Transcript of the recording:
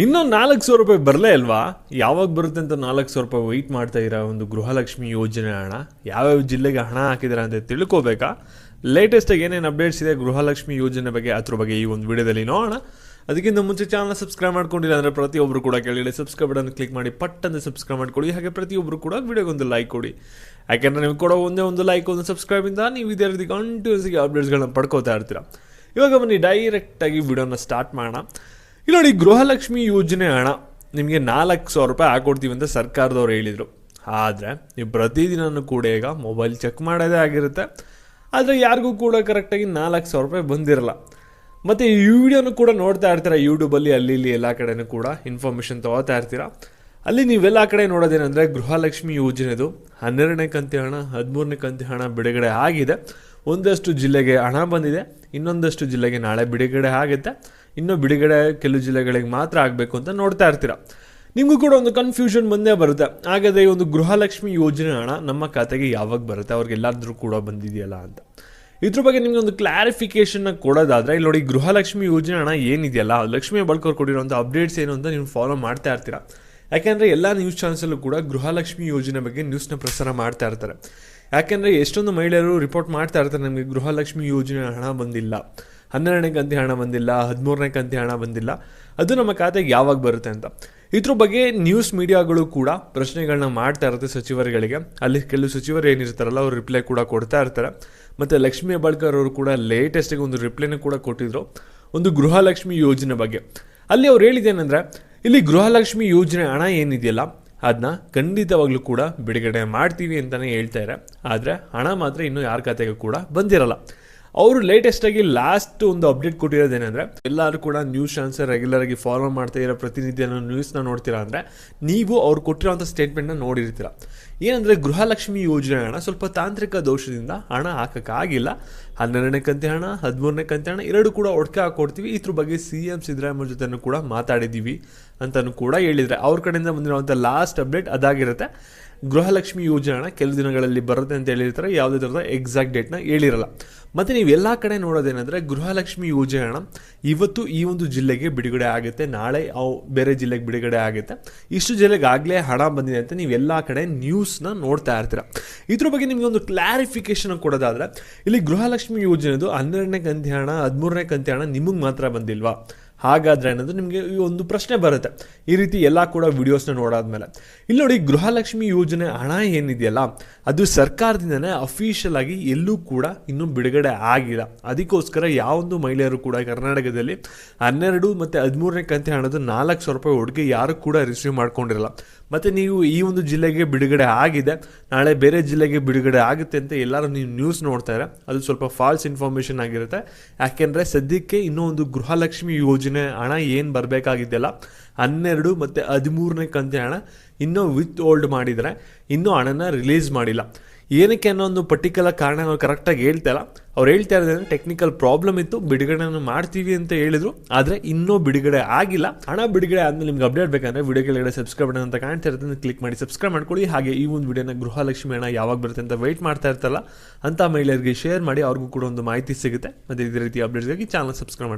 ಇನ್ನೂ 4,000 ರೂಪಾಯಿ ಬರಲೇ ಅಲ್ವಾ? ಯಾವಾಗ ಬರುತ್ತೆ ಅಂತ 4,000 ರೂಪಾಯಿ ವೆಯ್ಟ್ ಮಾಡ್ತಾ ಇರೋ ಒಂದು ಗೃಹಲಕ್ಷ್ಮಿ ಯೋಜನೆ ಹಣ ಯಾವ್ಯಾವ ಜಿಲ್ಲೆಗೆ ಹಣ ಹಾಕಿದ್ದಾರೆ ಅಂತ ತಿಳ್ಕೋಬೇಕಾ? ಲೇಟೆಸ್ಟಾಗಿ ಏನೇನು ಅಪ್ಡೇಟ್ಸ್ ಇದೆ ಗೃಹಲಕ್ಷ್ಮಿ ಯೋಜನೆ ಬಗ್ಗೆ ಅದ್ರ ಬಗ್ಗೆ ಈ ಒಂದು ವಿಡಿಯೋದಲ್ಲಿ ನೋಡೋಣ. ಅದಕ್ಕಿಂತ ಮುಂಚೆ ಚಾನಲ್ ಸಬ್ಸ್ಕ್ರೈಬ್ ಮಾಡ್ಕೊಂಡಿಲ್ಲ ಅಂದರೆ ಪ್ರತಿಯೊಬ್ಬರು ಕೂಡ ಕೆಳಗಡೆ ಸಬ್ಸ್ಕ್ರೈಬ್ ಬಟನ್ ಕ್ಲಿಕ್ ಮಾಡಿ ಪಟ್ಟಂತ ಸಬ್ಸ್ಕ್ರೈಬ್ ಮಾಡ್ಕೊಳ್ಳಿ. ಹಾಗೆ ಪ್ರತಿಯೊಬ್ಬರು ಕೂಡ ವಿಡಿಯೋಗೊಂದು ಲೈಕ್ ಕೊಡಿ. ಯಾಕೆಂದರೆ ನೀವು ಕೊಡೋ ಒಂದೇ ಒಂದು ಲೈಕ್ ಒಂದು ಸಬ್ಸ್ಕ್ರೈಬಿಂದ ನೀವು ಇದೇ ರೀತಿ ಕಂಟಿನ್ಯೂಸ್ಗೆ ಅಪ್ಡೇಟ್ಸ್ಗಳನ್ನ ಪಡ್ಕೋತಾ ಇರ್ತೀರ. ಇವಾಗ ಬನ್ನಿ ಡೈರೆಕ್ಟಾಗಿ ವಿಡಿಯೋನ ಸ್ಟಾರ್ಟ್ ಮಾಡೋಣ. ಇಲ್ಲಿ ನೋಡಿ, ಗೃಹಲಕ್ಷ್ಮಿ ಯೋಜನೆ ಹಣ ನಿಮಗೆ 4,000 ರೂಪಾಯಿ ಹಾಕೊಡ್ತೀವಿ ಅಂತ ಸರ್ಕಾರದವ್ರು ಹೇಳಿದರು. ಆದರೆ ನೀವು ಪ್ರತಿದಿನವೂ ಕೂಡ ಈಗ ಮೊಬೈಲ್ ಚೆಕ್ ಮಾಡೋದೇ ಆಗಿರುತ್ತೆ. ಆದರೆ ಯಾರಿಗೂ ಕೂಡ ಕರೆಕ್ಟಾಗಿ 4,000 ರೂಪಾಯಿ ಬಂದಿರಲ್ಲ. ಮತ್ತು ಈ ವಿಡಿಯೋನು ಕೂಡ ನೋಡ್ತಾ ಇರ್ತೀರ ಯೂಟ್ಯೂಬಲ್ಲಿ, ಅಲ್ಲಿ ಇಲ್ಲಿ ಎಲ್ಲ ಕಡೆನೂ ಕೂಡ ಇನ್ಫಾರ್ಮೇಷನ್ ತೊಗೋತಾ ಇರ್ತೀರ. ಅಲ್ಲಿ ನೀವೆಲ್ಲ ಕಡೆ ನೋಡೋದೇನೆಂದರೆ ಗೃಹಲಕ್ಷ್ಮಿ ಯೋಜನೆದು 12ನೇ ಕಂತಿ ಹಣ 13ನೇ ಕಂತಿ ಹಣ ಬಿಡುಗಡೆ ಆಗಿದೆ. ಒಂದಷ್ಟು ಜಿಲ್ಲೆಗೆ ಹಣ ಬಂದಿದೆ, ಇನ್ನೊಂದಷ್ಟು ಜಿಲ್ಲೆಗೆ ನಾಳೆ ಬಿಡುಗಡೆ ಆಗುತ್ತೆ. ಇನ್ನೂ ಬಿಡುಗಡೆ ಕೆಲವು ಜಿಲ್ಲೆಗಳಿಗೆ ಮಾತ್ರ ಆಗಬೇಕು ಅಂತ ನೋಡ್ತಾ ಇರ್ತೀರ. ನಿಮಗೂ ಕೂಡ ಒಂದು ಕನ್ಫ್ಯೂಷನ್ ಬಂದೇ ಬರುತ್ತೆ. ಹಾಗಾದರೆ ಈ ಒಂದು ಗೃಹಲಕ್ಷ್ಮಿ ಯೋಜನೆ ಹಣ ನಮ್ಮ ಖಾತೆಗೆ ಯಾವಾಗ ಬರುತ್ತೆ, ಅವ್ರಿಗೆಲ್ಲಾದರೂ ಕೂಡ ಬಂದಿದೆಯಲ್ಲ ಅಂತ. ಇದ್ರ ಬಗ್ಗೆ ನಿಮಗೆ ಒಂದು ಕ್ಲಾರಿಫಿಕೇಷನ್ನ ಕೊಡೋದಾದರೆ, ಇಲ್ಲಿ ನೋಡಿ, ಗೃಹಲಕ್ಷ್ಮಿ ಯೋಜನೆ ಹಣ ಏನಿದೆಯಲ್ಲ, ಲಕ್ಷ್ಮೀ ಹೆಬ್ಬಾಳ್ಕರ್ ಕೊಟ್ಟಿರೋಂಥ ಅಪ್ಡೇಟ್ಸ್ ಏನು ಅಂತ ನೀವು ಫಾಲೋ ಮಾಡ್ತಾ ಇರ್ತೀರ. ಯಾಕೆಂದರೆ ಎಲ್ಲ ನ್ಯೂಸ್ ಚಾನಲ್ಸಲ್ಲೂ ಕೂಡ ಗೃಹಲಕ್ಷ್ಮಿ ಯೋಜನೆ ಬಗ್ಗೆ ನ್ಯೂಸ್ನ ಪ್ರಸಾರ ಮಾಡ್ತಾ ಇರ್ತಾರೆ. ಯಾಕೆಂದರೆ ಎಷ್ಟೊಂದು ಮಹಿಳೆಯರು ರಿಪೋರ್ಟ್ ಮಾಡ್ತಾ ಇರ್ತಾರೆ, ನಮಗೆ ಗೃಹಲಕ್ಷ್ಮಿ ಯೋಜನೆ ಹಣ ಬಂದಿಲ್ಲ, 12ನೇ ಕಂತಿ ಹಣ ಬಂದಿಲ್ಲ, 13ನೇ ಕಂತಿ ಹಣ ಬಂದಿಲ್ಲ, ಅದು ನಮ್ಮ ಖಾತೆಗೆ ಯಾವಾಗ ಬರುತ್ತೆ ಅಂತ. ಇದ್ರ ಬಗ್ಗೆ ನ್ಯೂಸ್ ಮೀಡಿಯಾಗಳು ಕೂಡ ಪ್ರಶ್ನೆಗಳನ್ನ ಮಾಡ್ತಾ ಇರುತ್ತೆ ಸಚಿವರುಗಳಿಗೆ. ಅಲ್ಲಿ ಕೆಲವು ಸಚಿವರು ಏನಿರ್ತಾರಲ್ಲ ಅವರು ರಿಪ್ಲೈ ಕೂಡ ಕೊಡ್ತಾ ಇರ್ತಾರೆ. ಮತ್ತು ಲಕ್ಷ್ಮೀ ಹೆಬ್ಬಾಳ್ಕರ್ ಅವರು ಕೂಡ ಲೇಟೆಸ್ಟಿಗೆ ಒಂದು ರಿಪ್ಲೈನೂ ಕೂಡ ಕೊಟ್ಟಿದ್ರು ಒಂದು ಗೃಹಲಕ್ಷ್ಮಿ ಯೋಜನೆ ಬಗ್ಗೆ. ಅಲ್ಲಿ ಅವ್ರು ಹೇಳಿದ್ದೇನೆಂದರೆ, ಇಲ್ಲಿ ಗೃಹಲಕ್ಷ್ಮಿ ಯೋಜನೆ ಹಣ ಏನಿದೆಯಲ್ಲ ಅದನ್ನ ಖಂಡಿತವಾಗ್ಲೂ ಕೂಡ ಬಿಡುಗಡೆ ಮಾಡ್ತೀವಿ ಅಂತಲೇ ಹೇಳ್ತಾರೆ. ಆದರೆ ಹಣ ಮಾತ್ರ ಇನ್ನೂ ಯಾರ ಖಾತೆಗೂ ಕೂಡ ಬಂದಿರಲ್ಲ. ಅವರು ಲೇಟೆಸ್ಟಾಗಿ ಲಾಸ್ಟ್ ಒಂದು ಅಪ್ಡೇಟ್ ಕೊಟ್ಟಿರೋದೇನೆಂದರೆ, ಎಲ್ಲರೂ ಕೂಡ ನ್ಯೂಸ್ ಚಾನಲ್ಸ್ ರೆಗ್ಯುಲರಾಗಿ ಫಾಲೋ ಮಾಡ್ತಾ ಇರೋ ಪ್ರತಿನಿತ್ಯ ನ್ಯೂಸ್ನ ನೋಡ್ತೀರಾ ಅಂದರೆ ನೀವು ಅವ್ರು ಕೊಟ್ಟಿರೋಂಥ ಸ್ಟೇಟ್ಮೆಂಟ್ನ ನೋಡಿರ್ತೀರ. ಏನಂದರೆ, ಗೃಹಲಕ್ಷ್ಮಿ ಯೋಜನೆ ಹಣ ಸ್ವಲ್ಪ ತಾಂತ್ರಿಕ ದೋಷದಿಂದ ಹಣ ಹಾಕೋಕ್ಕಾಗಿಲ್ಲ. 12ನೇ ಕಂತಿ ಹಣ 13ನೇ ಕಂತಿ ಹಣ ಎರಡು ಕೂಡ ಒಟ್ಟಿಗೆ ಹಾಕೊಡ್ತೀವಿ. ಇದ್ರ ಬಗ್ಗೆ CM ಸಿದ್ದರಾಮಯ್ಯ ಜೊತೆನೂ ಕೂಡ ಮಾತಾಡಿದ್ದೀವಿ ಅಂತಲೂ ಕೂಡ ಹೇಳಿದರೆ. ಅವ್ರ ಕಡೆಯಿಂದ ಬಂದಿರುವಂಥ ಲಾಸ್ಟ್ ಅಪ್ಡೇಟ್ ಅದಾಗಿರುತ್ತೆ. ಗೃಹಲಕ್ಷ್ಮಿ ಯೋಜನೆ ಹಣ ಕೆಲವು ದಿನಗಳಲ್ಲಿ ಬರುತ್ತೆ ಅಂತ ಹೇಳಿರ್ತಾರೆ. ಯಾವುದೇ ಥರದ ಎಕ್ಸಾಕ್ಟ್ ಡೇಟ್ನ ಹೇಳಿರಲ್ಲ. ಮತ್ತು ನೀವು ಎಲ್ಲ ಕಡೆ ನೋಡೋದೇನೆಂದರೆ, ಗೃಹಲಕ್ಷ್ಮಿ ಯೋಜನೆ ಹಣ ಇವತ್ತು ಈ ಒಂದು ಜಿಲ್ಲೆಗೆ ಬಿಡುಗಡೆ ಆಗುತ್ತೆ, ನಾಳೆ ಬೇರೆ ಜಿಲ್ಲೆಗೆ ಬಿಡುಗಡೆ ಆಗುತ್ತೆ. ಇಷ್ಟು ಜಿಲ್ಲೆಗೆ ಆಗಲೇ ಹಣ ಬಂದಿದೆ ಅಂತ ನೀವೆಲ್ಲ ಕಡೆ ನ್ಯೂಸ್ನ ನೋಡ್ತಾ ಇರ್ತೀರ. ಇದ್ರ ಬಗ್ಗೆ ನಿಮಗೆ ಒಂದು ಕ್ಲಾರಿಫಿಕೇಶನ್ ಕೊಡೋದಾದರೆ, ಇಲ್ಲಿ ಗೃಹಲಕ್ಷ್ಮಿ ಯೋಜನೆದು 12ನೇ ಕಂತಿ ಹಣ 13ನೇ ಕಂತಿ ಹಣ ನಿಮಗೆ ಮಾತ್ರ ಬಂದಿಲ್ವಾ? ಹಾಗಾದರೆ ಅನ್ನೋದು ನಿಮಗೆ ಈ ಒಂದು ಪ್ರಶ್ನೆ ಬರುತ್ತೆ. ಈ ರೀತಿ ಎಲ್ಲ ಕೂಡ ವಿಡಿಯೋಸ್ನ ನೋಡಾದ್ಮೇಲೆ ಇಲ್ಲಿ ನೋಡಿ, ಗೃಹಲಕ್ಷ್ಮಿ ಯೋಜನೆ ಹಣ ಏನಿದೆಯಲ್ಲ ಅದು ಸರ್ಕಾರದಿಂದನೇ ಅಫಿಷಿಯಲ್ ಆಗಿ ಎಲ್ಲೂ ಕೂಡ ಇನ್ನೂ ಬಿಡುಗಡೆ ಆಗಿಲ್ಲ. ಅದಕ್ಕೋಸ್ಕರ ಯಾವೊಂದು ಮಹಿಳೆಯರು ಕೂಡ ಕರ್ನಾಟಕದಲ್ಲಿ 12 ಮತ್ತು 13ನೇ ಕಂತಿ ಹಣದ 4,000 ರೂಪಾಯಿ ಒಟ್ಟಿಗೆ ಯಾರು ಕೂಡ ರಿಸೀವ್ ಮಾಡ್ಕೊಂಡಿರಲ್ಲ. ಮತ್ತು ನೀವು ಈ ಒಂದು ಜಿಲ್ಲೆಗೆ ಬಿಡುಗಡೆ ಆಗಿದೆ, ನಾಳೆ ಬೇರೆ ಜಿಲ್ಲೆಗೆ ಬಿಡುಗಡೆ ಆಗುತ್ತೆ ಅಂತ ಎಲ್ಲರೂ ನೀವು ನ್ಯೂಸ್ ನೋಡ್ತಾರೆ. ಅದು ಸ್ವಲ್ಪ ಫಾಲ್ಸ್ ಇನ್ಫಾರ್ಮೇಷನ್ ಆಗಿರುತ್ತೆ. ಯಾಕೆಂದರೆ ಸದ್ಯಕ್ಕೆ ಇನ್ನೂ ಒಂದು ಗೃಹಲಕ್ಷ್ಮಿ ಯೋಜನೆ ಹಣ ಏನು ಬರಬೇಕಾಗಿದೆಯಲ್ಲ 12 ಮತ್ತು 13ನೇ ಕಂತಿ ಹಣ ಇನ್ನೂ ವಿತ್ ಹೋಲ್ಡ್ ಮಾಡಿದರೆ ಇನ್ನೂ ಹಣನ ರಿಲೀಸ್ ಮಾಡಿಲ್ಲ. ಏನಕ್ಕೆ ಅನ್ನೋ ಒಂದು ಪರ್ಟಿಕ್ಯುಲರ್ ಕಾರಣ ನಾವು ಕರೆಕ್ಟಾಗಿ ಹೇಳ್ತಾ ಇಲ್ಲ. ಅವ್ರು ಹೇಳ್ತಾ ಇರೋದಂದ್ರೆ ಟೆಕ್ನಿಕಲ್ ಪ್ರಾಬ್ಲಮ್ ಇತ್ತು, ಬಿಡುಗಡೆಯನ್ನು ಮಾಡ್ತೀವಿ ಅಂತ ಹೇಳಿದ್ರು, ಆದರೆ ಇನ್ನೂ ಬಿಡುಗಡೆ ಆಗಿಲ್ಲ. ಹಣ ಬಿಡುಗಡೆ ಆದಮೇಲೆ ನಿಮ್ಗೆ ಅಪ್ಡೇಟ್ ಬೇಕಂದರೆ ವಿಡಿಯೋ ಕೆಳಗಡೆ ಸಬ್ಸ್ಕ್ರೈಬ್ ಬಟನ್ ಅಂತ ಕಾಣ್ತಾ ಇರುತ್ತೆ, ಕ್ಲಿಕ್ ಮಾಡಿ ಸಬ್ಸ್ಕ್ರೈಬ್ ಮಾಡ್ಕೊಳ್ಳಿ. ಹಾಗೆ ಈ ಒಂದು ವಿಡಿಯೋನ ಗೃಹಲಕ್ಷ್ಮಿ ಹಣ ಯಾವಾಗ ಬರುತ್ತೆ ಅಂತ ವೆಯ್ಟ್ ಮಾಡ್ತಾ ಇರ್ತಾರಲ್ಲ ಅಂಥ ಮಹಿಳೆಯರಿಗೆ ಶೇರ್ ಮಾಡಿ, ಅವ್ರಿಗೂ ಕೂಡ ಒಂದು ಮಾಹಿತಿ ಸಿಗುತ್ತೆ. ಮತ್ತು ಇದೇ ರೀತಿ ಅಪ್ಡೇಟ್ಸ್ಗಾಗಿ ಚಾನಲ್ ಸಬ್ಸ್ಕ್ರೈಬ್ ಮಾಡಿ.